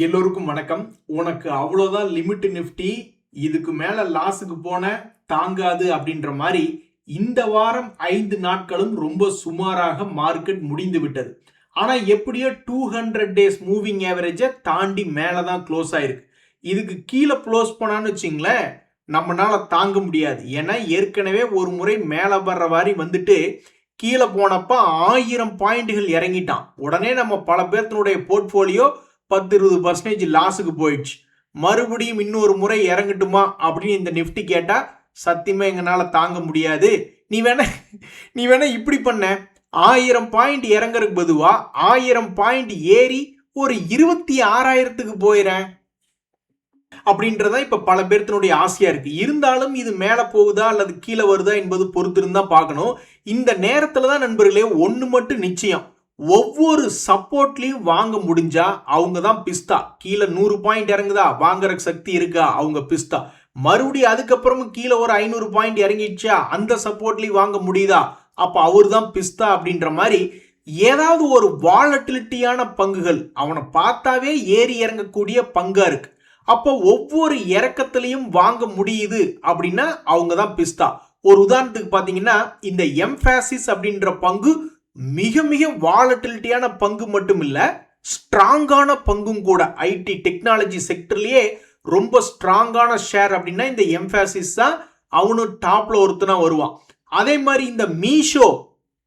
எல்லோருக்கும் வணக்கம். உனக்கு அவ்வளோதான் லிமிட் நிஃப்டி, இதுக்கு மேல லாஸுக்கு போன தாங்காது அப்படின்ற மாதிரி இந்த வாரம் 5 நாட்களும் ரொம்ப சுமாராக மார்க்கெட் முடிந்து விட்டது. ஆனா எப்படியோ 200 டேஸ் மூவிங் ஆவரேஜை தாண்டி மேலதான் க்ளோஸ் ஆயிருக்கு. இதுக்கு கீழே க்ளோஸ் பண்ணான்னு வச்சிங்களேன், நம்மளால தாங்க முடியாது. ஏன்னா ஏற்கனவே ஒரு முறை மேலே வர்ற மாதிரி வந்துட்டு கீழே போனப்ப 1000 பாயிண்ட்கள் இறங்கிட்டான். உடனே நம்ம பல பேர்த்தினுடைய போர்ட்போலியோ 10-20% லாஸுக்கு போயிடுச்சு. மறுபடியும் இன்னொரு முறை இறங்கட்டுமா அப்படின்னு இந்த நிஃப்டி கேட்டா சத்தியமா எங்களால தாங்க முடியாது. நீ வேணா இப்படி பண்ண, 1000 பாயிண்ட் இறங்குறதுக்கு பதுவா 1000 பாயிண்ட் ஏறி ஒரு 26,000க்கு போயிறேன் அப்படின்றதா இப்ப பல பேர்த்தினுடைய ஆசையா இருக்கு. இருந்தாலும் இது மேல போகுதா அல்லது கீழே வருதா என்பது பொறுத்து இருந்தா பார்க்கணும். இந்த நேரத்துல தான் நண்பர்களே ஒண்ணு மட்டும் நிச்சயம், ஒவ்வொரு சப்போர்ட்லயும் வாங்க முடிஞ்சா அவங்க தான் பிஸ்தா. கீழே 100 பாயிண்ட் இறங்குதா, வாங்குற சக்தி இருக்கா, அவங்க பிஸ்தா. மறுபடியும் அதுக்கப்புறமும் கீழே ஒரு 500 பாயிண்ட் இறங்கிடுச்சா, அந்த சப்போர்ட்லயும் வாங்க முடியுதா, அப்ப அவர் தான் பிஸ்தா அப்படின்ற மாதிரி ஏதாவது ஒரு வாலட்டிலிட்டியான பங்குகள் அவனை பார்த்தாவே ஏறி இறங்கக்கூடிய பங்கா இருக்கு. அப்போ ஒவ்வொரு இறக்கத்திலையும் வாங்க முடியுது அப்படின்னா அவங்க தான் பிஸ்தா. ஒரு உதாரணத்துக்கு பாத்தீங்கன்னா இந்த எம்ஃபாசிஸ் அப்படின்ற பங்கு மிக மிக வாலட்டிலிட்டியான பங்கு மட்டும் இல்ல, ஸ்ட்ராங்கான பங்கும் கூட. ஐடி டெக்னாலஜி செக்டர்லயே ரொம்ப ஸ்ட்ராங்கான ஷேர் அப்படின்னா இந்த எம்ஃபாசிஸ் தான். அவனும் டாப்ல ஒருத்தனா வருவான். அதே மாதிரி இந்த மீஷோ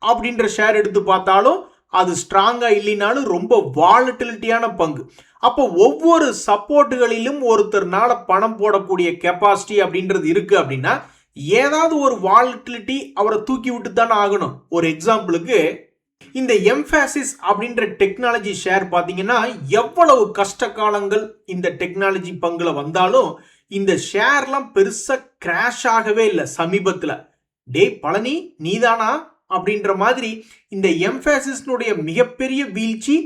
அப்படின்ற ஷேர் எடுத்து பார்த்தாலும் அது ஸ்ட்ராங்கா இல்லைனாலும் ரொம்ப வாலட்டிலிட்டியான பங்கு. அப்போ ஒவ்வொரு சப்போர்ட்டுகளிலும் ஒருத்தர்னால பணம் போடக்கூடிய கெப்பாசிட்டி அப்படின்றது இருக்கு அப்படின்னா ஏதாவது ஒரு வாலட்டிலிட்டி அவரை தூக்கி விட்டு தானே ஆகணும். ஒரு எக்ஸாம்பிளுக்கு இந்த எம்ஃபாசிஸ் அப்படின்ற டெக்னாலஜி ஷேர் பார்த்தீங்கன்னா எவ்வளவு கஷ்ட காலங்கள் இந்த டெக்னாலஜி பங்குல வந்தாலும் இந்த ஷேர்லாம் பெருசா கிராஷ் ஆகவே இல்லை. சமீபத்தில் டே பழனி நீதானா அப்படின்ற மாதிரி இந்த எம்ஃபாசிஸ்னுடைய மிகப்பெரிய வீழ்ச்சி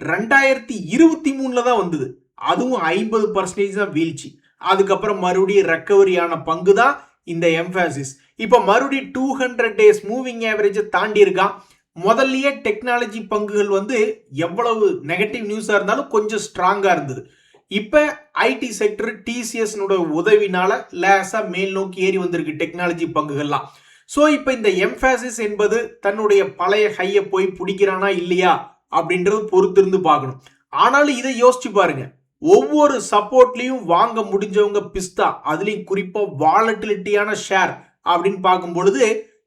2023 தான் வந்தது. அதுவும் 50% தான் வீழ்ச்சி. அதுக்கப்புறம் மறுபடியும் ரெக்கவரியான பங்கு தான் இந்த எம்ஃபாசிஸ். இப்போ மறுபடியும் 200 டேஸ் மூவிங் ஆவரேஜை தாண்டி இருக்கான். முதல்லயே டெக்னாலஜி பங்குகள் வந்து எவ்வளவு நெகட்டிவ் நியூஸா இருந்தாலும் கொஞ்சம் ஸ்ட்ராங்கா இருந்தது. இப்ப ஐடி செக்டர் டிசிஎஸ் உதவினால லேசா மேல் நோக்கி ஏறி வந்திருக்கு டெக்னாலஜி பங்குகள்லாம். ஸோ இப்போ இந்த எம்ஃபாசிஸ் என்பது தன்னுடைய பழைய ஹையை போய் பிடிக்கிறானா இல்லையா அப்படின்றது பொறுத்திருந்து பார்க்கணும். ஆனாலும் இதை யோசிச்சு பாருங்க, ஒவ்வொரு சப்போர்ட்லயும் வாங்க முடிஞ்சவங்க பிஸ்தா, அதுலயும் குறிப்பா வாலட்டிலிட்டியான ஷேர் அப்படின்னு பார்க்கும் பொழுது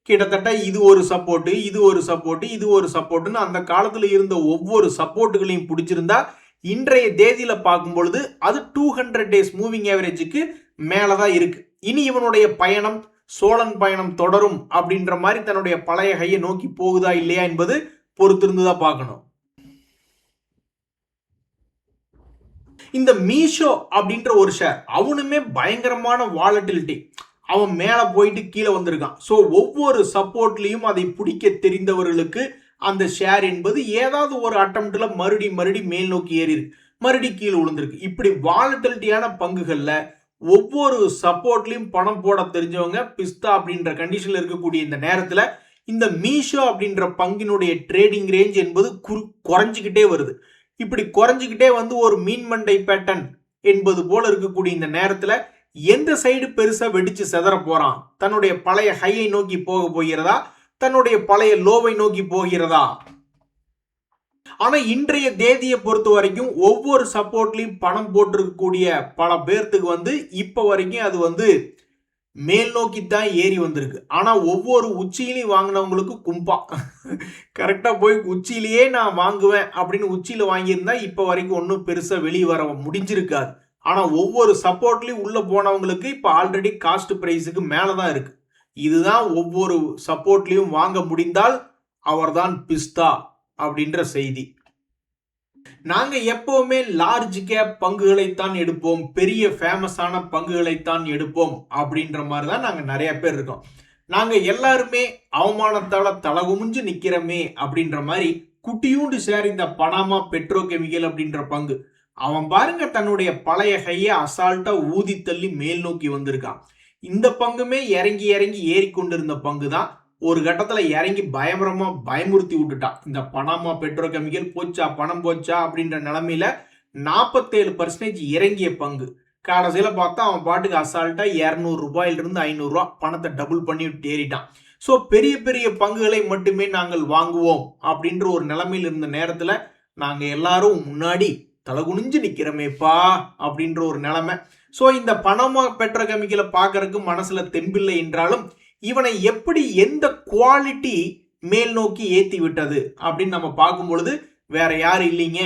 கிட்டத்தட்ட இது ஒரு சப்போர்ட், இது ஒரு சப்போர்ட், இது ஒரு சப்போர்ட்னு அந்த காலத்துல இருந்த ஒவ்வொரு சப்போர்ட்டுகளையும் பிடிச்சிருந்தா இன்றைய தேதியில பார்க்கும் பொழுது அது 200 டேஸ் மூவிங் ஆவரேஜுக்கு மேலதான் இருக்கு. இனி இவனுடைய பயணம் சோழன் பயணம் தொடரும் அப்படின்ற மாதிரி தன்னுடைய பழைய கையை நோக்கி போகுதா இல்லையா என்பது பொறுத்திருந்துதான் பார்க்கணும். இந்த மீஷோ அப்படின்ற ஒரு ஷேர் அவனுமே பயங்கரமான வாலட்டிலிட்டி. அவன் மேல போயிட்டு கீழே வந்திருக்கான். ஸோ ஒவ்வொரு சப்போர்ட்லையும் அதை பிடிக்க தெரிந்தவர்களுக்கு அந்த ஷேர் என்பது ஏதாவது ஒரு அட்டம்ப்ட்ல மறுபடி மேல் நோக்கி ஏறி இருக்கு, மறுபடி கீழே விழுந்திருக்கு. இப்படி வாலட்டிலிட்டியான பங்குகள்ல ஒவ்வொரு சப்போர்ட்லையும் பணம் போட தெரிஞ்சவங்க பிஸ்தா அப்படின்ற கண்டிஷன்ல இருக்கக்கூடிய இந்த நேரத்துல இந்த மீஷோ அப்படின்ற பங்கினுடைய ட்ரேடிங் ரேஞ்ச் என்பது குறைஞ்சிக்கிட்டே வருது. இப்படி குறைஞ்சிக்கிட்டே வந்து ஒரு மீன் மண்டை பேட்டர்ன் என்பது போல இருக்கக்கூடிய இந்த நேரத்துல எந்த சைடு பெருசா வெடிச்சு செதற போறான்? தன்னுடைய பழைய ஹையை நோக்கி போக போகிறதா, தன்னுடைய பழைய லோவை நோக்கி போகிறதா? ஆனா இன்றைய தேதியை பொறுத்த வரைக்கும் ஒவ்வொரு சப்போர்ட்லயும் பணம் போட்டிருக்கக்கூடிய பல பேர்த்துக்கு வந்து இப்ப வரைக்கும் அது வந்து மேல் நோக்கி தான் ஏறி வந்திருக்கு. ஆனா ஒவ்வொரு உச்சியிலையும் வாங்கினவங்களுக்கு கும்பா கரெக்டா போய் உச்சியிலேயே நான் வாங்குவேன் அப்படின்னு உச்சியில வாங்கியிருந்தா இப்ப வரைக்கும் ஒன்றும் பெருசா வெளியே வர முடிஞ்சிருக்காது. ஆனா ஒவ்வொரு சப்போர்ட்லயும் உள்ள போனவங்களுக்கு இப்ப ஆல்ரெடி காஸ்ட் பிரைஸுக்கு மேலதான் இருக்கு. இதுதான் ஒவ்வொரு சப்போர்ட்லயும் வாங்க முடிந்தால் அவர்தான் பிஸ்தா அப்படின்ற செய்தி. நாங்க எப்பவுமே லார்ஜ் கேப் பங்குகளைத்தான் எடுப்போம், பெரிய ஃபேமஸான பங்குகளைத்தான் எடுப்போம் அப்படின்ற மாதிரி தான் நாங்க நிறைய பேர் இருக்கோம். நாங்க எல்லாருமே அவமானத்தால தலகுமிஞ்சு நிக்கிறோமே அப்படின்ற மாதிரி குட்டியூண்டு ஷேர் இந்த பனாமா பெட்ரோ கெமிக்கல் அப்படின்ற பங்கு. அவன் பாருங்க தன்னுடைய பழைய கையை அசால்ட்டா ஊதி தள்ளி மேல் நோக்கி வந்திருக்கான். இந்த பங்குமே இறங்கி இறங்கி ஏறி கொண்டிருந்த பங்கு தான். ஒரு கட்டத்துல இறங்கி பயமுறுத்தி விட்டுட்டான். இந்த பனாமா பெட்ரோ கெமிக்கல் போச்சா, பணம் போச்சா அப்படின்ற நிலைமையில 47% இறங்கிய பங்கு. கடைசியில பார்த்தா அவன் பாட்டுக்கு அசால்ட்டா 200 ரூபாயிலிருந்து 500 ரூபாய் பணத்தை டபுள் பண்ணி ஏறிட்டான். ஸோ பெரிய பெரிய பங்குகளை மட்டுமே நாங்கள் வாங்குவோம் அப்படின்ற ஒரு நிலைமையில் இருந்த நேரத்துல நாங்க எல்லாரும் முன்னாடி தலகுனிஞ்சு நிக்கிறோமேப்பா அப்படின்ற ஒரு நிலைமை. ஸோ இந்த பனாமா பெட்ரோகெமிக்கலை பார்க்கறதுக்கு மனசுல தெம்பில்லை என்றாலும் இவனை எப்படி எந்த குவாலிட்டி மேல் நோக்கி ஏத்தி விட்டது அப்படின்னு நம்ம பார்க்கும் பொழுது வேற யாரும் இல்லைங்க,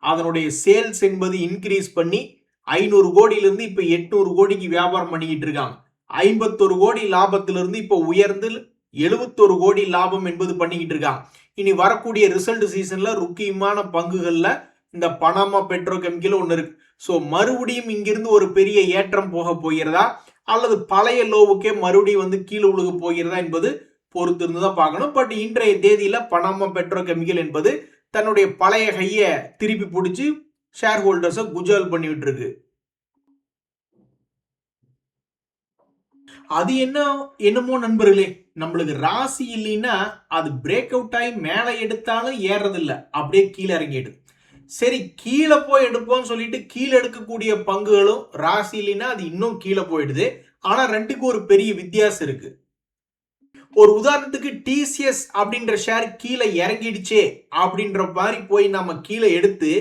அதனுடைய சேல்ஸ் என்பது இன்க்ரீஸ் பண்ணி 500 கோடியிலிருந்து இப்ப 800 கோடிக்கு வியாபாரம் பண்ணிக்கிட்டு இருக்காங்க. 51 கோடி லாபத்திலிருந்து இப்ப உயர்ந்து 71 கோடி லாபம் என்பது பண்ணிக்கிட்டு இருக்காங்க. இனி வரக்கூடிய ரிசல்ட் சீசன்ல முக்கியமான பங்குகள்ல இந்த பனாமா பெட்ரோகெமிக்கல் ஒன்று இருக்கு. ஸோ மறுபடியும் இங்கிருந்து ஒரு பெரிய ஏற்றம் போக போகிறதா அல்லது பழைய லோவுக்கே மறுபடியும் கீழே உழுக போகிறதா என்பது பொறுத்து இருந்துதான் பார்க்கணும். பட் இன்றைய தேதியில பனாமா பெட்ரோகெமிக்கல் என்பது தன்னுடைய பழைய கையை திருப்பி பிடிச்சி ஷேர் ஹோல்டர்ஸை குஜால் பண்ணிவிட்டு இருக்கு. அது என்னமோ நண்பர்களே, நம்மளுக்கு ராசி இல்லைன்னா அது பிரேக் அவுட் ஆகி மேலே எடுத்தாலும் ஏறது இல்லை, அப்படியே கீழே இறங்கிடுது. சரி, கீழே போய் எடுப்போம்னு சொல்லிட்டு கீழே எடுக்கக்கூடிய பங்குகளும் ராசி இல்லைன்னா அது இன்னும் கீழே போயிடுது. ஆனா ரெண்டுக்கும் ஒரு பெரிய வித்தியாசம் இருக்கு. ஒரு உதாரணத்துக்கு டிசிஎஸ் அப்படின்ற ஷேர் கீழே இறங்கிடுச்சே அப்படின்ற மாதிரி போய் நம்ம கீழே எடுத்து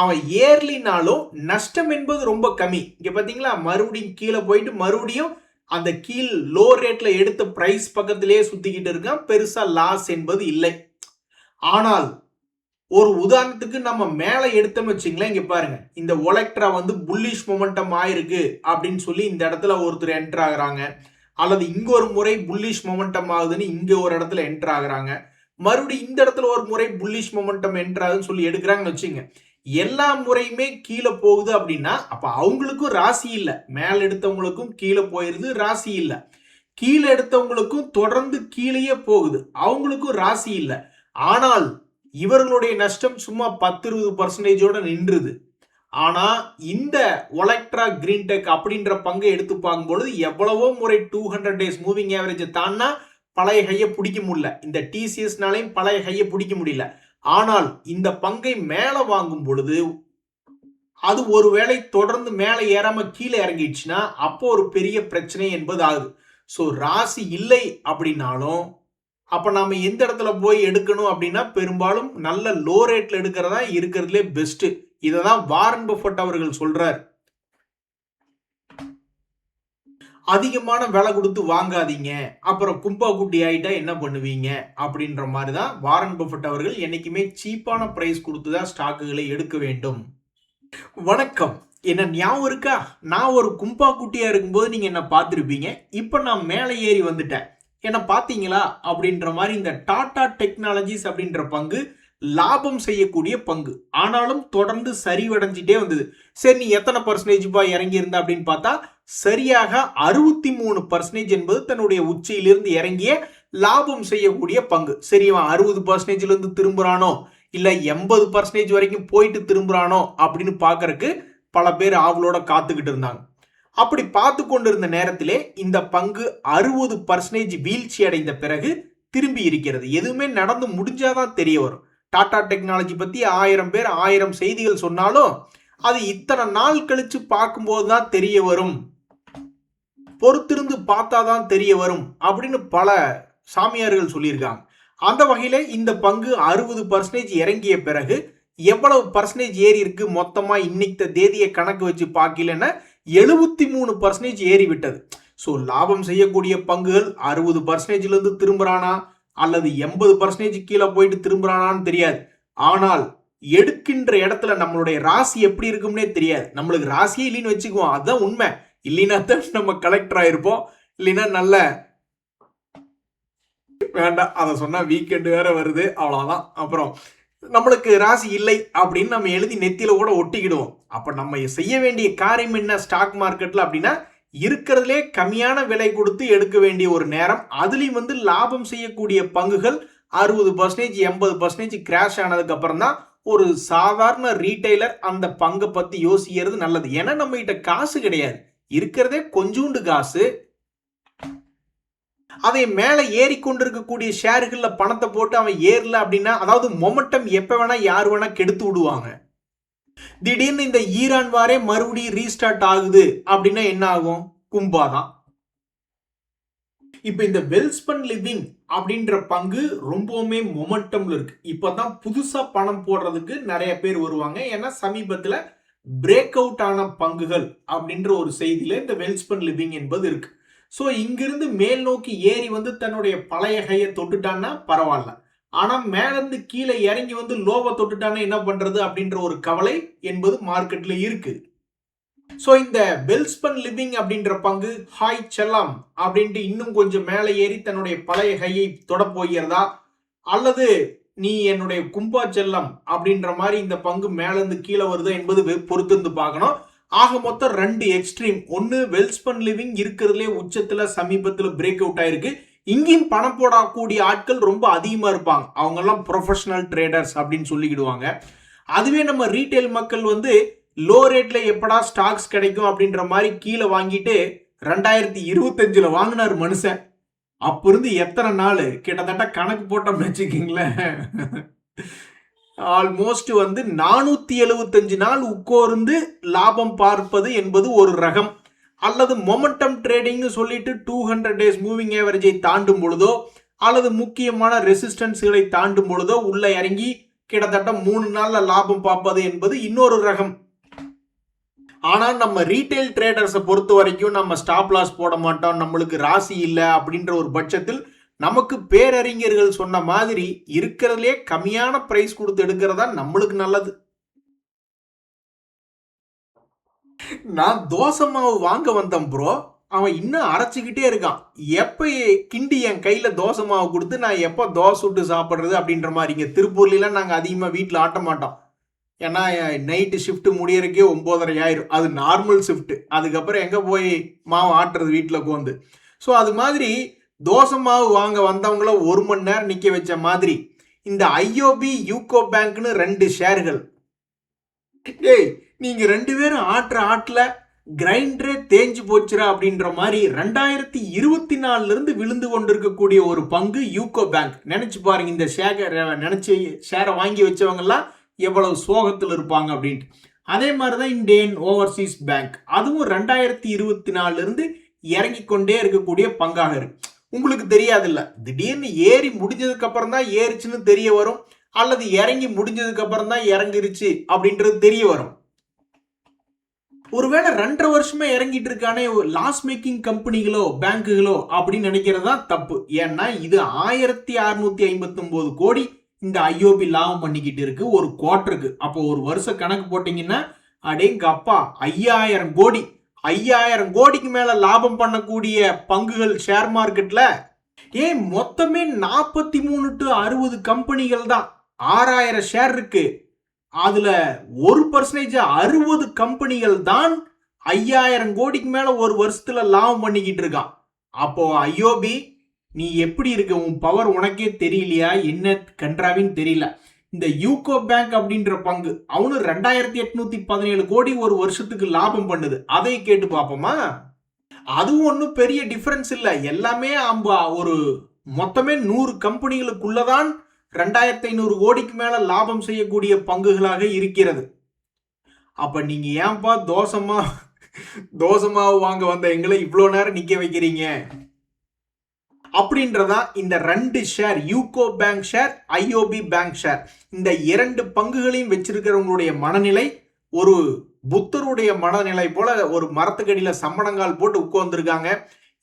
அவன் ஏர்லினாலும் நஷ்டம் என்பது ரொம்ப கம்மி. இங்க பாத்தீங்களா, மறுபடியும் கீழே போயிட்டு மறுபடியும் அந்த கீழ் லோ ரேட்ல எடுத்த பிரைஸ் பக்கத்திலேயே சுத்திக்கிட்டு இருக்கான், பெருசா லாஸ் என்பது இல்லை. ஆனால் ஒரு உதாரணத்துக்கு நம்ம மேல எடுத்தோம் வச்சுங்களேன், இங்க பாருங்க, இந்த ஒலெக்ட்ரா புல்லிஷ் மொமெண்டம் ஆயிருக்கு அப்படின்னு சொல்லி இந்த இடத்துல ஒருத்தர் என்டர் ஆகுறாங்க, அல்லது இங்க ஒரு முறை புல்லிஷ் மொமெண்டம் ஆகுதுன்னு இங்க ஒரு இடத்துல என்டர் ஆகுறாங்க, மறுபடியும் இந்த இடத்துல ஒரு முறை புல்லிஷ் மொமெண்டம் என்டர் ஆகுதுன்னு சொல்லி எடுக்கிறாங்கன்னு வச்சுங்க. எல்லா முறையுமே கீழே போகுது அப்படின்னா அப்ப அவங்களுக்கும் ராசி இல்லை, மேல எடுத்தவங்களுக்கும் கீழே போயிருது, ராசி இல்லை. கீழே எடுத்தவங்களுக்கும் தொடர்ந்து கீழேயே போகுது, அவங்களுக்கும் ராசி இல்லை. ஆனால் இவர்களுடைய நஷ்டம் சும்மா 10-20% நின்றுது. ஆனா இந்த ஒலெக்ட்ரா கிரீன் டெக் அப்படின்ற பங்கை எடுத்து பார்க்கும்பொழுது எவ்வளவோ முறை 200 டேஸ் மூவிங் ஆவரேஜ் தானா பழைய கையை பிடிக்க முடியல, இந்த டிசிஎஸ்னாலையும் பழைய கையை பிடிக்க முடியல. ஆனால் இந்த பங்கை மேல வாங்கும் பொழுது அது ஒருவேளை தொடர்ந்து மேல ஏறாம கீழே இறங்கிடுச்சுன்னா அப்போ ஒரு பெரிய பிரச்சனை என்பது ஆகுது. ஸோ ராசி இல்லை அப்படின்னாலும் அப்ப நாம எந்த இடத்துல போய் எடுக்கணும் அப்படின்னா பெரும்பாலும் நல்ல லோ ரேட்ல எடுக்கிறதா இருக்கிறதுலே பெஸ்ட். இததான் வாரன் பஃபெட் அவர்கள் சொல்றார். அதிகமான விலை கொடுத்து வாங்காதீங்க, அப்புறம் கும்பா குட்டி ஆயிட்டா என்ன பண்ணுவீங்க அப்படின்ற மாதிரி தான் வாரன் பஃபெட் அவர்கள் என்னைக்குமே சீப்பான பிரைஸ் கொடுத்துதான் ஸ்டாக்குகளை எடுக்க வேண்டும். வணக்கம், என்ன ஞாபகம் இருக்கா? நான் ஒரு கும்பா குட்டியா இருக்கும்போது நீங்க என்ன பார்த்திருப்பீங்க. இப்ப நான் மேலே ஏறி வந்துட்டேன், என்ன பாத்தீங்களா அப்படின்ற மாதிரி. இந்த டாடா டெக்னாலஜிஸ் அப்படின்ற பங்கு லாபம் செய்யக்கூடிய பங்கு, ஆனாலும் தொடர்ந்து சரிவடைஞ்சிட்டே வந்தது. சரி, நீ எத்தனை பர்சன்டேஜ் இறங்கி இருந்தா அப்படின்னு பார்த்தா சரியாக 63% என்பது தன்னுடைய உச்சியிலிருந்து இறங்கிய லாபம் செய்யக்கூடிய பங்கு. சரி, 60%ல இருந்து திரும்புறானோ இல்ல 80% வரைக்கும் போயிட்டு திரும்புறானோ அப்படின்னு பாக்குறதுக்கு பல பேர் ஆவலோட காத்துக்கிட்டு இருந்தாங்க. அப்படி பார்த்து கொண்டிருந்த நேரத்திலே இந்த பங்கு 60% வீழ்ச்சி அடைந்த பிறகு திரும்பி இருக்கிறது. எதுவுமே நடந்து முடிஞ்சாதான் தெரிய வரும். டாடா டெக்னாலஜி பத்தி 1000 பேர் 1000 செய்திகள் சொன்னாலும் அது இத்தனை நாள் கழிச்சு பார்க்கும்போது தான் தெரிய வரும், பொறுத்திருந்து பார்த்தாதான் தெரிய வரும் அப்படின்னு பல சாமியார்கள் சொல்லியிருக்காங்க. அந்த வகையில இந்த பங்கு 60% இறங்கிய பிறகு எவ்வளவு பர்சன்டேஜ் ஏறி இருக்கு மொத்தமா இன்னைக்கு தேதியை கணக்கு வச்சு பார்க்கலன்னா 73% ஏறி விட்டது. ஸோ லாபம் செய்யக்கூடிய பங்குகள் 60%ல இருந்து திரும்புறானா அல்லது 80% கீழே போயிட்டு திரும்புறானான்னு தெரியாது. ஆனால் எடுக்கின்ற இடத்துல நம்மளுடைய ராசி எப்படி இருக்கும்னே தெரியாது. நம்மளுக்கு ராசியே இல்லைன்னு வச்சுக்குவோம், அதுதான் உண்மை. இல்லைன்னா தான் நம்ம கலெக்டர் ஆயிருப்போம், இல்லைன்னா நல்ல வேண்டாம் அதை சொன்னா வீக்கெண்டு வேற வருது, அவ்வளவுதான். அப்புறம் நம்மளுக்கு ராசி இல்லை அப்படின்னு நம்ம எழுதி நெத்தியில கூட ஒட்டிக்கிடுவோம். அப்ப நம்ம செய்ய வேண்டிய காரியம் என்ன ஸ்டாக் மார்க்கெட்ல அப்படின்னா இருக்கிறதுலே கம்மியான விலை கொடுத்து எடுக்க வேண்டிய ஒரு நேரம். அதுலயும் லாபம் செய்யக்கூடிய பங்குகள் 60% 80% கிராஷ் ஆனதுக்கு அப்புறம் தான் ஒரு சாதாரண ரீட்டைலர் அந்த பங்கை பத்தி யோசிக்கிறது நல்லது. ஏன்னா நம்ம கிட்ட காசு கிடையாது, இருக்கிறதே கொஞ்சூண்டு காசு. அதை மேல ஏறி கொண்டிருக்கக்கூடிய ஷேர்கள்ல பணத்தை போட்டு அவன் ஏறல அப்படின்னா, அதாவது மொமெண்டம் எப்ப வேணா யார் வேணா கெடுத்து விடுவாங்க. திடீர்னு இந்த ஈரான் வாரே மறுபடியும் ரீஸ்டார்ட் ஆகுது அப்படின்னா என்ன ஆகும்? கும்பா தான். இப்ப இந்த வெல்ஸ்பன் லிவிங் அப்படின்ற பங்கு ரொம்பவுமே மொமெண்டம்ல இருக்கு. இப்பதான் புதுசா பணம் போடுறதுக்கு நிறைய பேர் வருவாங்க. ஏன்னா சமீபத்துல பிரேக் அவுட் ஆன பங்குகள் அப்படின்ற ஒரு செய்தியில இந்த வெல்ஸ்பன் லிவிங் என்பது இருக்கு. ஸோ இங்கிருந்து மேல் நோக்கி ஏறி வந்து தன்னுடைய பழைய கையை தொட்டுட்டான்னா பரவாயில்ல. ஆனா மேலிருந்து கீழே இறங்கி வந்து லோவை தொட்டுட்டானா என்ன பண்றது அப்படின்ற ஒரு கவலை என்பது மார்க்கெட்ல இருக்கு. ஸோ இந்த வெல்ஸ்பன் லிவிங் அப்படின்ற பங்கு ஹாய் செல்லாம் அப்படின்ட்டு இன்னும் கொஞ்சம் மேலே ஏறி தன்னுடைய பழைய கையை தொட போகிறதா, அல்லது நீ என்னுடைய கும்பா செல்லம் அப்படின்ற மாதிரி இந்த பங்கு மேலேருந்து கீழே வருதா என்பது பொறுத்திருந்து பார்க்கணும். ஆக மொத்தம் ரெண்டு எக்ஸ்ட்ரீம். ஒன்னு வெல்ஸ்பன் லிவிங் இருக்கிறதுலே உச்சத்துல சமீபத்துல பிரேக் அவுட் ஆயிருக்கு. இங்கேயும் பணம் போடக்கூடிய ஆட்கள் ரொம்ப அதிகமா இருப்பாங்க. அவங்க எல்லாம் ப்ரொஃபஷனல் ட்ரேடர்ஸ் அப்படின்னு சொல்லிக்கிடுவாங்க. அதுவே நம்ம ரீட்டைல் மக்கள் வந்து லோ ரேட்ல எப்படா ஸ்டாக்ஸ் கிடைக்கும் அப்படின்ற மாதிரி கீழே வாங்கிட்டு 2025 வாங்கினார் மனுஷன். அப்ப இருந்து எத்தனை நாள், கிட்டத்தட்ட கணக்கு போட்டோம்னு வச்சுக்கீங்களேன், ஆல்மோஸ்ட் வந்து 475 நாள் உட்கார்ந்து லாபம் பார்ப்பது என்பது ஒரு ரகம். அல்லது மொமெண்டம் ட்ரேடிங்னு சொல்லிட்டு 200 டேஸ் மூவிங் ஆவரேஜை தாண்டும் பொழுதோ அல்லது முக்கியமான ரெசிஸ்டன்ஸ்களை தாண்டும் பொழுதோ உள்ள இறங்கி கிட்டத்தட்ட 3 நாள்ல லாபம் பார்ப்பது என்பது இன்னொரு ரகம். ஆனா நம்ம ரீட்டைல் ட்ரேடர்ஸை பொறுத்த வரைக்கும் நம்ம ஸ்டாப் லாஸ் போட மாட்டோம், நம்மளுக்கு ராசி இல்லை அப்படின்ற ஒரு பட்சத்தில் நமக்கு பேரறிஞர்கள் சொன்ன மாதிரி இருக்கிறதுலே கம்மியான பிரைஸ் கொடுத்து எடுக்கிறதா நம்மளுக்கு நல்லது. நான் தோசை மாவு வாங்க வந்தேன் ப்ரோ, அவன் இன்னும் அரைச்சிக்கிட்டே இருக்கான். எப்ப கிண்டி என் கையில தோசை மாவு கொடுத்து நான் எப்ப தோசை சுட்டு சாப்பிட்றது அப்படின்ற மாதிரி. இங்க திருப்பூர்லாம் நாங்க அதிகமா வீட்டில் ஆட்ட மாட்டோம். ஏன்னா நைட்டு ஷிஃப்ட் முடியறதுக்கே 9:30 ஆயிரும். அது நார்மல் ஷிஃப்ட். அதுக்கப்புறம் எங்க போய் மாவு ஆட்டுறது வீட்டில் உட்காந்து. ஸோ அது மாதிரி தோசை மாவு வாங்க வந்தவங்கள 1 மணி நேரம் நிக்க வச்ச மாதிரி இந்த ஐஓபி யூகோ பேங்க்னு 2 ஷேர்கள். டேய் நீங்க 2 பேரும் ஆட்டுற ஆட்டுல கிரைண்டரே தேஞ்சு போச்சுரா அப்படின்ற மாதிரி 2024 இருந்து விழுந்து கொண்டிருக்கக்கூடிய ஒரு பங்கு யூகோ பேங்க். நினைச்சு பாருங்க, இந்த ஷேரை வாங்கி வச்சவங்க எல்லாம் எவ்வளவு சோகத்தில் இருப்பாங்க அப்படின்ட்டு. அதே மாதிரிதான் இந்தியன் ஓவர்சீஸ் பேங்க், அதுவும் 2024 இருந்து இறங்கி கொண்டே இருக்கக்கூடிய பங்காக இருக்கு. உங்களுக்கு தெரியாது இல்ல, திடீர்னு ஏறி முடிஞ்சதுக்கு அப்புறம் தான் ஏறிச்சுன்னு தெரிய வரும், அல்லது இறங்கி முடிஞ்சதுக்கு அப்புறம் தான் இறங்கிருச்சு அப்படின்றது தெரிய வரும். ஒருவேளை 2.5 வருஷமா இறங்கிட்டு இருக்கானே லாஸ் மேக்கிங் கம்பெனிகளோ பேங்குகளோ அப்படின்னு நினைக்கிறது தான் தப்பு. ஏன்னா இது 1659 கோடி இந்த ஐஓபி லாபம் பண்ணிக்கிட்டு இருக்கு ஒரு குவார்டருக்கு. அப்போ ஒரு வருஷ கணக்கு போட்டீங்கன்னா அடேங்க அப்பா 5000 கோடி. 5000 கோடிக்கு மேல லாபம் பண்ணக்கூடிய பங்குகள் ஷேர் மார்க்கெட்ல மொத்தமே 43 to 60 கம்பெனிகள் தான். 6000 ஷேர் இருக்கு. அதுல 1% 60 கம்பெனிகள் தான் 5000 கோடிக்கு மேல ஒரு வருஷத்துல லாபம் பண்ணிக்கிட்டு இருக்கான். அப்போ ஐஓபி நீ எப்படி இருக்க, உன் பவர் உனக்கே தெரியலையா, என்ன கன்றாவின்னு தெரியல. இந்த யூகோ பேங்க் அப்படின்ற பங்கு அவனு 2817 கோடி ஒரு வருஷத்துக்கு லாபம் பண்ணுது. அதை கேட்டு பார்ப்போமா? அதுவும் ஒன்றும் பெரிய டிஃபரன்ஸ் இல்லை. எல்லாமே ஒரு மொத்தமே 100 கம்பெனிகளுக்குள்ளதான் 2500 கோடிக்கு மேல லாபம் செய்யக்கூடிய பங்குகளாக இருக்கிறது. அப்ப நீங்க ஏன்பா தோசமாவு வாங்க வந்த எங்களை இவ்வளவு நேரம் நிக்க வைக்கிறீங்க அப்படின்றதா இந்த 2 share, UCO bank share, IOB bank share, இந்த 2 பங்குகளையும் வச்சிருக்கிறவங்களுடைய மனநிலை ஒரு புத்தருடைய மனநிலை போல ஒரு மரத்துக்கடியில சம்மணங்கால் போட்டு உட்கார்ந்துருக்காங்க.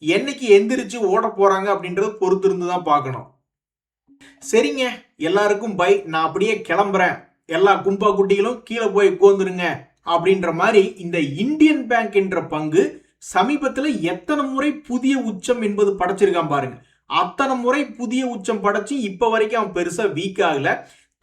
என்னைக்கு எந்திரிச்சு ஓட போறாங்க அப்படின்றது பொறுத்திருந்து தான் பார்க்கணும். சரிங்க, எல்லாருக்கும் பை, நான் அப்படியே கிளம்புறேன், எல்லா கும்பா குட்டிகளும் கீழே போய் உட்கார்ந்துருங்க அப்படின்ற மாதிரி இந்த இந்தியன் பேங்க் என்ற பங்கு சமீபத்தில் எத்தனை முறை புதிய உச்சம் என்பது படைச்சிருக்கான் பாருங்க. அத்தனை முறை புதிய உச்சம் படைச்சு இப்ப வரைக்கும் அவன் பெருசா வீக் ஆகல.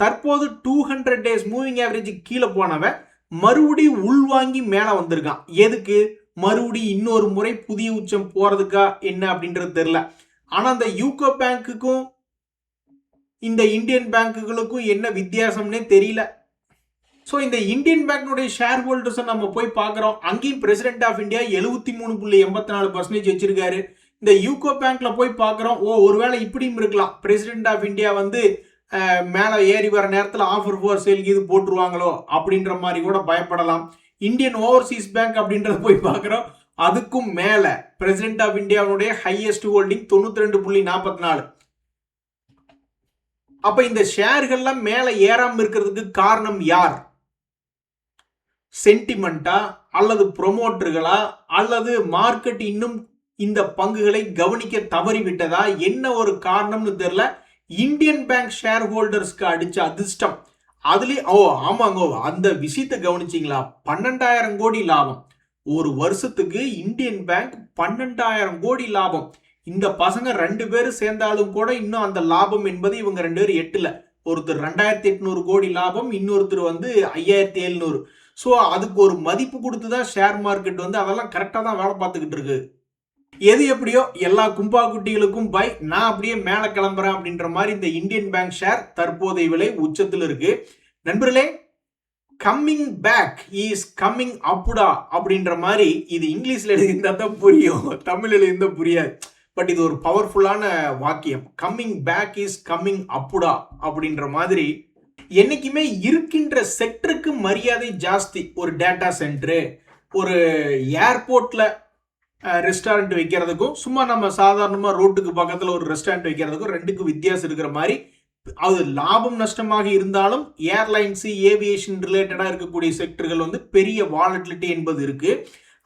தற்போது 200 டேஸ் மூவிங் ஆவரேஜ் கீழே போனவன் மறுபடியும் உள்வாங்கி மேல வந்திருக்கான். எதுக்கு? மறுபடியும் இன்னொரு முறை புதிய உச்சம் போறதுக்கா என்ன அப்படின்றது தெரியல. ஆனா அந்த யூகோ பேங்குக்கும் இந்த இந்தியன் பேங்குகளுக்கும் என்ன வித்தியாசம்னே தெரியல. ஸோ இந்த இந்தியன் பேங்கினுடைய ஷேர் ஹோல்டர்ஸை நம்ம போய் பார்க்குறோம். அங்கேயும் பிரசிடென்ட் ஆஃப் இந்தியா 73.84% வச்சிருக்காரு. இந்த யூகோ பேங்க்ல போய் பார்க்குறோம், ஒருவேளை இப்படியும் இருக்கலாம், பிரசிடென்ட் ஆஃப் இந்தியா வந்து மேலே ஏறி வர நேரத்தில் ஆஃபர் ஃபார் சேல் இது போட்டுருவாங்களோ அப்படின்ற மாதிரி கூட பயப்படலாம். இந்தியன் ஓவர்சீஸ் பேங்க் அப்படின்றத போய் பார்க்குறோம், அதுக்கும் மேலே பிரசிடென்ட் ஆஃப் இந்தியாவுடைய ஹையஸ்ட் ஹோல்டிங் 92.44. அப்ப இந்த ஷேர்கள்லாம் மேலே ஏறாமல் இருக்கிறதுக்கு காரணம் யார்? சென்டிமெண்டா அல்லது ப்ரொமோட்டர்களா அல்லது மார்க்கெட் இன்னும் இந்த பங்குகளை கவனிக்க தவறிவிட்டதா? என்ன ஒரு காரணம்னு தெரியல. இந்தியன் பேங்க் ஷேர் ஹோல்டர்ஸ்க்கு அடிச்ச அதிர்ஷ்டம். அதுலயே ஆமாங்க, அந்த விஷயத்தை கவனிச்சிங்களா? 12,000 கோடி லாபம் ஒரு வருஷத்துக்கு. இந்தியன் பேங்க் 12,000 கோடி லாபம். இந்த பசங்க 2 பேரும் சேர்ந்தாலும் கூட இன்னும் அந்த லாபம் என்பது இவங்க 2 பேரும் எட்டுல. ஒருத்தர் 2,800 கோடி லாபம், இன்னொருத்தர் 5,700. ஸோ அதுக்கு ஒரு மதிப்பு கொடுத்து தான் ஷேர் மார்க்கெட் அதெல்லாம் கரெக்டாக தான் வேலை பார்த்துக்கிட்டு இருக்கு. எது எப்படியோ எல்லா கும்பா குட்டிகளுக்கும் பை, நான் அப்படியே மேலே கிளம்புறேன் அப்படின்ற மாதிரி இந்த இந்தியன் பேங்க் ஷேர் தற்போதைய விலை உச்சத்தில் இருக்கு. நண்பர்களே, கம்மிங் பேக் இஸ் கம்மிங் அப்புடா அப்படின்ற மாதிரி இது இங்கிலீஷ்ல எழுதியிருந்தா தான் புரியும், தமிழ் எழுதியிருந்தா புரியாது. பட் இது ஒரு பவர்ஃபுல்லான வாக்கியம். கம்மிங் பேக் இஸ் கம்மிங் அப்புடா அப்படின்ற மாதிரி என்னைக்குமே இருக்கின்ற செக்டருக்கு மரியாதை ஜாஸ்தி. ஒரு டேட்டா சென்டரு, ஒரு ஏர்போர்ட்ல ரெஸ்டாரண்ட் வைக்கிறதுக்கும் சும்மா நம்ம சாதாரணமாக ரோட்டுக்கு பக்கத்தில் ஒரு ரெஸ்டாரண்ட் வைக்கிறதுக்கும் ரெண்டுக்கும் வித்தியாசம் இருக்கிற மாதிரி, அது லாபம் நஷ்டமாக இருந்தாலும் ஏர்லைன்ஸ் ஏவியேஷன் ரிலேட்டடாக இருக்கக்கூடிய செக்டர்கள் பெரிய வாலட்டிலிட்டி என்பது இருக்கு.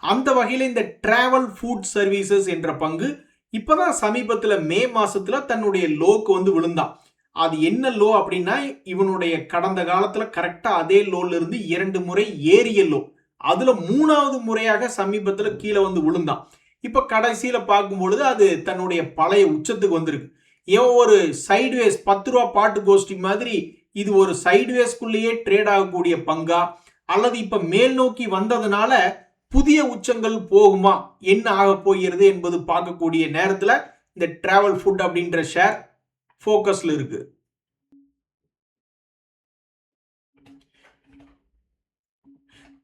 அந்த வகையில் இந்த டிராவல் ஃபுட் சர்வீசஸ் என்ற பங்கு இப்போதான் சமீபத்தில் மே மாசத்துல தன்னுடைய லோக்கு விழுந்தான். அது என்ன லோ அப்படின்னா, இவனுடைய கடந்த காலத்துல கரெக்டா அதே லோல இருந்து 2 முறை ஏறிய லோ, அதுல 3வது முறையாக சமீபத்துல கீழே விழுந்தான். இப்ப கடைசியில பார்க்கும் பொழுது அது தன்னுடைய பழைய உச்சத்துக்கு வந்திருக்கு. ஏன் ஒரு சைட்வேஸ் 10 ரூபா பாட்டு கோஷ்டி மாதிரி இது ஒரு சைட்வேஸ்குள்ளேயே ட்ரேட் ஆகக்கூடிய பங்கா, அல்லது இப்ப மேல் நோக்கி வந்ததுனால புதிய உச்சங்கள் போகுமா, என்ன ஆக போகிறது என்பது பார்க்கக்கூடிய நேரத்துல இந்த டிராவல் ஃபுட் அப்படின்ற ஷேர் ஃபோக்கஸ்ல இருக்கு.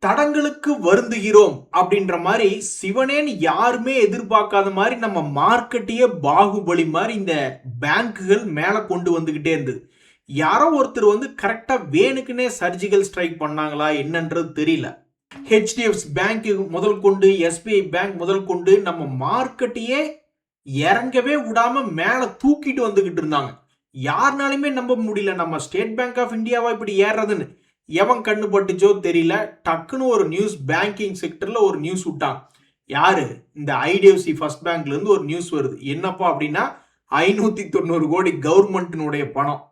தடங்களுக்கு வருந்துகிறோம் அப்படின்ற மாதிரி சிவனேன்னு யாருமே எதிர்பார்க்காத மாதிரி நம்ம மார்க்கெட்டையே பாகுபலி மாதிரி இந்த பேங்குகள் மேல கொண்டு வந்துகிட்டே இருந்தது. யாரோ ஒருத்தர் கரெக்டா வேணுக்குன்னே சர்ஜிக்கல் ஸ்ட்ரைக் பண்ணாங்களா என்னன்றது தெரியல. ஹெச்டிஎஃப்சி பேங்க் முதல் கொண்டு எஸ்பிஐ பேங்க் முதல் கொண்டு நம்ம மார்க்கெட்டையே இறங்கவே விடாம மேல தூக்கிட்டு வந்துகிட்டு இருந்தாங்க. யாருனாலுமே நம்ப முடியல, நம்ம ஸ்டேட் பேங்க் ஆஃப் இந்தியாவா இப்படி ஏறதுன்னு. எவன் கண்ணு பட்டுச்சோ தெரியல, டக்குன்னு ஒரு நியூஸ் பேங்கிங் செக்டர்ல ஒரு நியூஸ் விட்டாங்க. யாரு? இந்த ஐடிஎஃப்சி ஃபர்ஸ்ட் பேங்க்ல இருந்து ஒரு நியூஸ் வருது. என்னப்பா அப்படின்னா 590 கோடி கவர்மெண்ட்டினுடைய பணம்.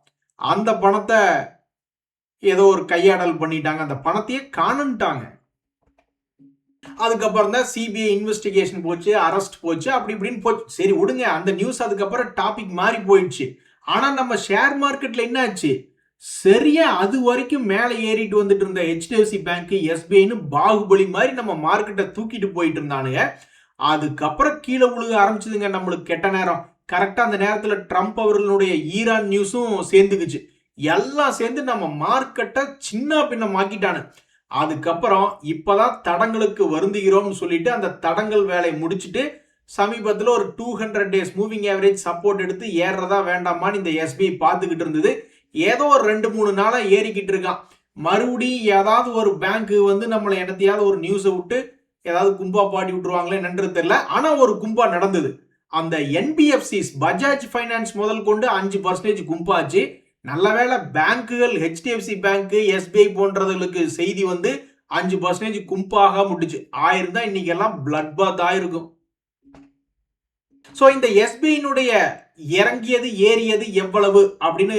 அந்த பணத்தை ஏதோ ஒரு கையாடல் பண்ணிட்டாங்க, அந்த பணத்தையே காணுன்ட்டாங்க. அதுக்கப்புறம் தான் சிபிஐ இன்வெஸ்டிகேஷன் போச்சு, அரெஸ்ட் போச்சு, அப்படி இப்படின்னு போச்சு. சரி விடுங்க, அந்த நியூஸ் அதுக்கப்புறம் டாபிக் மாறி போயிடுச்சு. ஆனா நம்ம ஷேர் மார்க்கெட்ல என்ன ஆச்சு? சரியா அது வரைக்கும் மேலே ஏறிட்டு வந்துட்டு இருந்த ஹெச்டிஎஃப்சி பேங்க் எஸ்பிஐன்னு பாகுபலி மாதிரி நம்ம மார்க்கெட்டை தூக்கிட்டு போயிட்டு இருந்தானுங்க. அதுக்கப்புறம் கீழே விழுக ஆரம்பிச்சதுங்க நம்மளுக்கு கெட்ட நேரம். கரெக்டா அந்த நேரத்துல ட்ரம்ப் அவர்களுடைய ஈரான் நியூஸும் சேர்ந்துக்குச்சு. எல்லாம் சேர்ந்து நம்ம மார்க்கெட்டை சின்ன பின்னமாக்கிட்டானு. அதுக்கப்புறம் இப்பதான் தடங்களுக்கு வருந்துகிறோம்னு சொல்லிட்டு அந்த தடங்கள் வேலையை முடிச்சுட்டு சமீபத்தில் ஒரு 200 டேஸ் மூவிங் ஆவரேஜ் சப்போர்ட் எடுத்து ஏறதா வேண்டாமான்னு இந்த எஸ்பிஐ பார்த்துக்கிட்டு இருந்தது. ஏதோ ஒரு 2-3 நாளா ஏறிக்கிட்டு இருக்கான். மறுபடியும் ஏதாவது ஒரு பேங்க் நம்மளை என்னத்தையாவது ஒரு நியூஸை விட்டு ஏதாவது கும்பா பாடி விட்டுருவாங்களே நன்று தெரியல. ஆனா ஒரு கும்பா நடந்தது. அந்த என்பிஎஃப்சிஸ் பஜாஜ் ஃபைனான்ஸ் முதல் கொண்டு 5% கும்பாச்சு. நல்ல வேலை பேங்குகள் ஹெச்டிஎஃப்சி பேங்க் எஸ்பிஐ போன்றதுகளுக்கு செய்தி 5% கும்பாக முட்டுச்சு. ஆயிருந்தா இன்னைக்கு எல்லாம் பிளட் பாத் ஆயிருக்கும். ஸோ இந்த எஸ்பிஐனுடைய இறங்கியது ஏறியது எவ்வளவு அப்படின்னு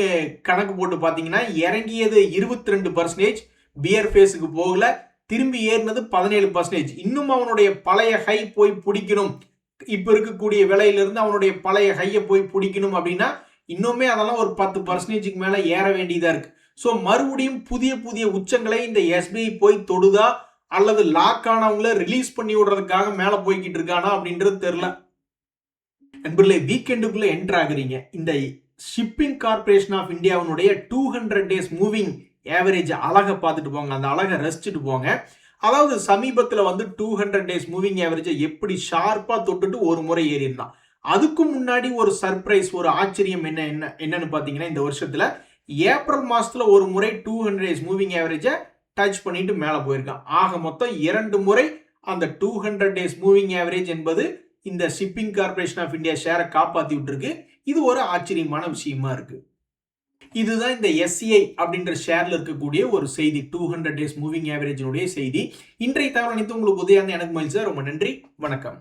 கணக்கு போட்டு பார்த்தீங்கன்னா, இறங்கியது 22%, பியர் ஃபேஸுக்கு போகல. திரும்பி ஏறினது 17%. இன்னும் அவனுடைய பழைய ஹை போய் பிடிக்கணும், இப்ப இருக்கக்கூடிய விலையிலிருந்து அவனுடைய பழைய ஹையை போய் பிடிக்கணும் அப்படின்னா இன்னுமே அதெல்லாம் ஒரு 10%க்கு மேல ஏற வேண்டியதா இருக்கு. ஸோ மறுபடியும் புதிய புதிய உச்சங்களை இந்த எஸ்பிஐ போய் தொடுதா, அல்லது லாக் ஆனவங்களை ரிலீஸ் பண்ணி விடுறதுக்காக மேல போய்கிட்டு இருக்கானா அப்படின்றது தெரியல. நண்பர்களே, வீக்கெண்டுக்குள்ள என்டர் ஆகுறீங்க. இந்த ஷிப்பிங் கார்பரேஷன் ஆஃப் இந்தியாவுடைய 200 டேஸ் மூவிங் ஆவரேஜ் அழகை பார்த்துட்டு போங்க, அந்த அழகை ரசிச்சுட்டு போங்க. அதாவது சமீபத்தில் 200 டேஸ் மூவிங் ஆவரேஜை எப்படி ஷார்ப்பா தொட்டுட்டு ஒரு முறை ஏறி இருந்தான். அதுக்கு முன்னாடி ஒரு சர்ப்ரைஸ், ஒரு ஆச்சரியம் என்னன்னு பாத்தீங்கன்னா, இந்த வருஷத்துல ஏப்ரல் மாசத்துல ஒரு முறை 200 டேஸ் மூவிங் ஆவரேஜை டச் பண்ணிட்டு மேல போயிருக்கான். ஆக மொத்தம் 2 முறை அந்த 200 டேஸ் மூவிங் ஆவரேஜ் என்பது இந்த ஷிப்பிங் கார்பரேஷன் ஆஃப் இந்தியா ஷேரை காப்பாத்தி விட்டுருக்கு. இது ஒரு ஆச்சரியமான விஷயமா இருக்கு. இதுதான் இந்த SCI அப்படின்ற ஷேர்ல இருக்கக்கூடிய ஒரு செய்தி, 200 டேஸ் மூவிங் ஆவரேஜினுடைய செய்தி. இன்றைய தகவல் அனைத்து உங்களுக்கு உதவியான எனக்கு மகிழ்ச்சி. ரொம்ப நன்றி, வணக்கம்.